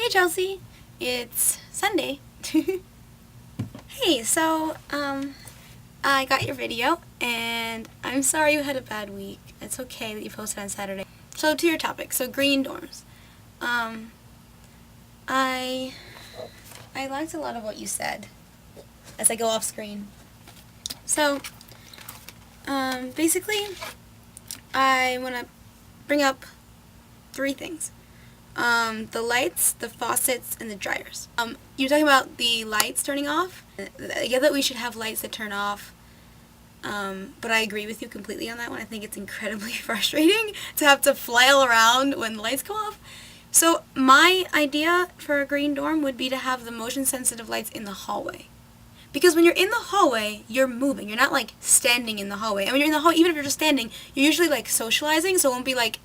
Hey Chelsea, it's Sunday. Hey, I got your video, and I'm sorry you had a bad week. It's okay that you posted on Saturday. So to your topic, so green dorms. Um, I liked a lot of what you said as I go off screen. So, basically, I want to bring up three things. The lights, the faucets, and the dryers. You're talking about the lights turning off. I get that we should have lights that turn off, but I agree with you completely on that one. I think it's incredibly frustrating to have to flail around when the lights go off. So my idea for a green dorm would be to have the motion-sensitive lights in the hallway. Because when you're in the hallway, you're moving. You're not, like, standing in the hallway. And when you're in the hallway, even if you're just standing, you're usually, like, socializing, so it won't be, like,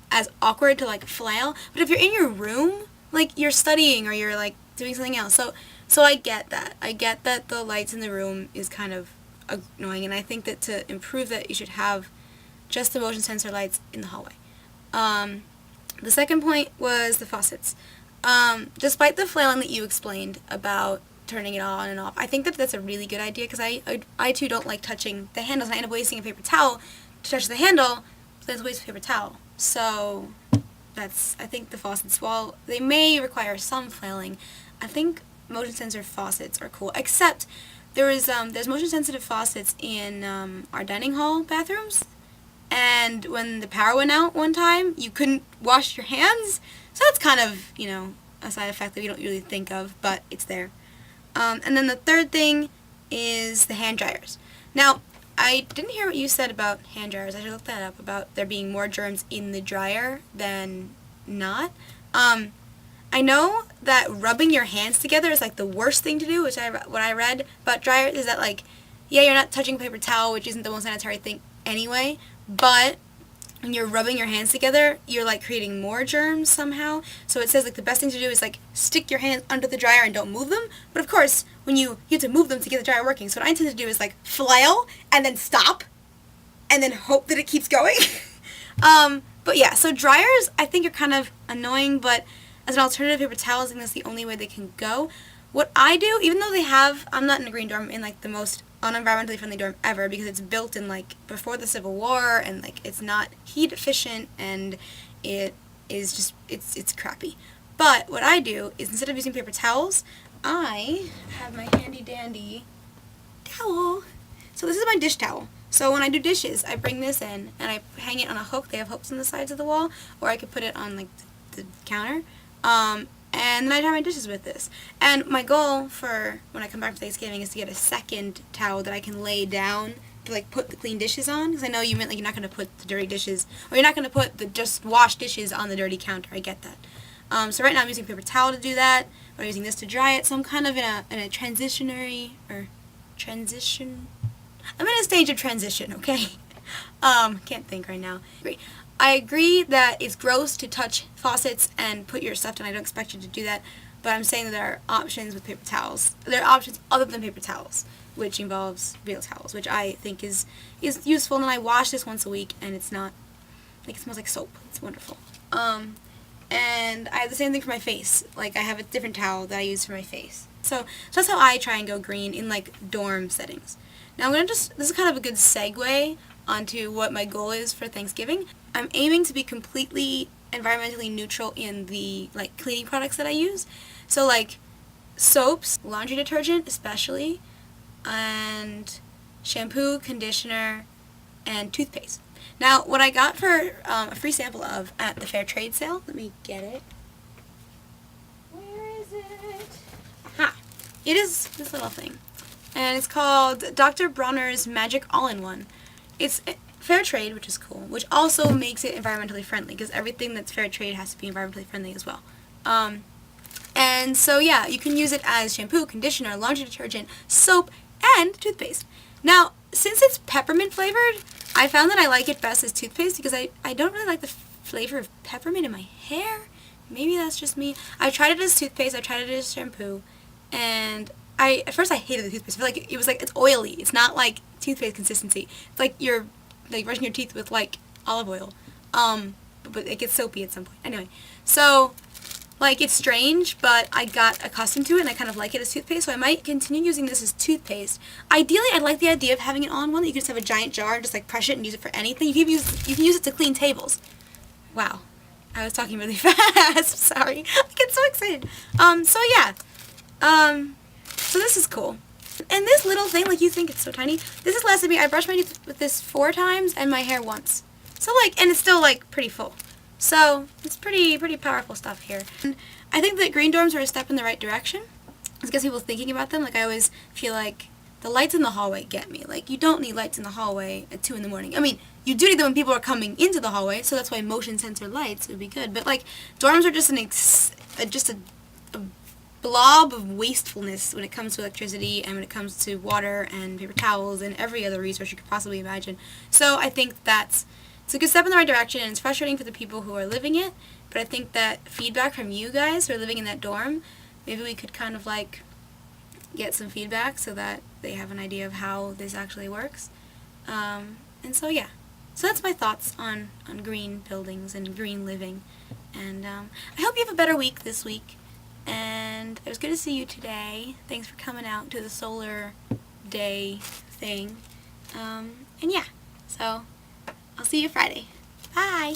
as awkward to, like, flail. But if you're in your room, like, you're studying or you're, like, doing something else. So I get that. I get that the lights in the room is kind of annoying, and I think that to improve that, you should have just the motion sensor lights in the hallway. The second point was the faucets. Despite the flailing that you explained about turning it on and off, I think that that's a really good idea, because I too don't like touching the handles, and I end up wasting a paper towel to touch the handle, so that's a waste of paper towel. So I think the faucets, while they may require some flailing, I think motion sensor faucets are cool, except there's motion sensitive faucets in our dining hall bathrooms, and when the power went out one time, you couldn't wash your hands, so that's kind of, a side effect that we don't really think of, but it's there. And then the third thing is the hand dryers. Now, I didn't hear what you said about hand dryers. I should look that up, about there being more germs in the dryer than not. I know that rubbing your hands together is, like, the worst thing to do, what I read about dryers is that, like, yeah, you're not touching a paper towel, which isn't the most sanitary thing anyway, but when you're rubbing your hands together, you're, like, creating more germs somehow. So it says, like, the best thing to do is, like, stick your hands under the dryer and don't move them. But of course, when you have to move them to get the dryer working. So what I intend to do is, like, flail and then stop and then hope that it keeps going. But yeah, so dryers I think are kind of annoying, but as an alternative, paper towels, I think that's the only way they can go. What I do, even though I'm not in a green dorm, I'm in, like, the most unenvironmentally friendly dorm ever, because it's built in, like, before the Civil War, and, like, it's not heat efficient, and it is just, it's crappy. But what I do is, instead of using paper towels, I have my handy dandy towel. So this is my dish towel. So when I do dishes, I bring this in and I hang it on a hook. They have hooks on the sides of the wall, or I could put it on, like, the counter. And then I dry my dishes with this. And my goal for when I come back for Thanksgiving is to get a second towel that I can lay down to, like, put the clean dishes on. Because I know you meant, like, you're not going to put the dirty dishes, or you're not going to put the just washed dishes on the dirty counter. I get that. So right now I'm using paper towel to do that. I'm using this to dry it. So I'm kind of in a transition. I'm in a stage of transition, okay? Can't think right now. Great. I agree that it's gross to touch faucets and put your stuff down. I don't expect you to do that, but I'm saying that there are options with paper towels. There are options other than paper towels, which involves real towels, which I think is useful. And then I wash this once a week, and it's not, like, it smells like soap. It's wonderful. And I have the same thing for my face. Like, I have a different towel that I use for my face. So that's how I try and go green in, like, dorm settings. Now this is kind of a good segue onto what my goal is for Thanksgiving. I'm aiming to be completely environmentally neutral in the, like, cleaning products that I use. So, like, soaps, laundry detergent especially, and shampoo, conditioner, and toothpaste. Now, what I got for a free sample of at the Fair Trade sale, let me get it. Where is it? Aha! It is this little thing. And it's called Dr. Bronner's Magic All-in-One. It's fair trade, which is cool, which also makes it environmentally friendly, because everything that's fair trade has to be environmentally friendly as well. And so, yeah, you can use it as shampoo, conditioner, laundry detergent, soap, and toothpaste. Now, since it's peppermint flavored, I found that I like it best as toothpaste, because I don't really like the flavor of peppermint in my hair. Maybe that's just me. I tried it as toothpaste, I tried it as shampoo, and at first I hated the toothpaste. I feel like it's oily. It's not like toothpaste consistency. It's like you're, like, brushing your teeth with, like, olive oil. But it gets soapy at some point. Anyway, so Like, it's strange, but I got accustomed to it and I kind of like it as toothpaste, so I might continue using this as toothpaste. Ideally, I'd like the idea of having it all in one, that you can just have a giant jar and just like crush it and use it for anything. You can use it to clean tables. Wow. I was talking really fast. Sorry. I get so excited. So yeah. So this is cool. And this little thing, like, you think it's so tiny, this has lasted me, I brushed my teeth with this 4 times and my hair once. So like, and it's still like pretty full. So it's pretty powerful stuff here. And I think that green dorms are a step in the right direction. It gets people thinking about them. Like, I always feel like the lights in the hallway get me. Like, you don't need lights in the hallway at 2 in the morning. I mean, you do need them when people are coming into the hallway, so that's why motion sensor lights would be good. But like, dorms are just a blob of wastefulness when it comes to electricity and when it comes to water and paper towels and every other resource you could possibly imagine. So I think it's a good step in the right direction, and it's frustrating for the people who are living it, but I think that feedback from you guys who are living in that dorm, maybe we could kind of like get some feedback so that they have an idea of how this actually works. And so yeah. So that's my thoughts on green buildings and green living. And I hope you have a better week this week. And it was good to see you today. Thanks for coming out to the solar day thing. And yeah, so I'll see you Friday. Bye!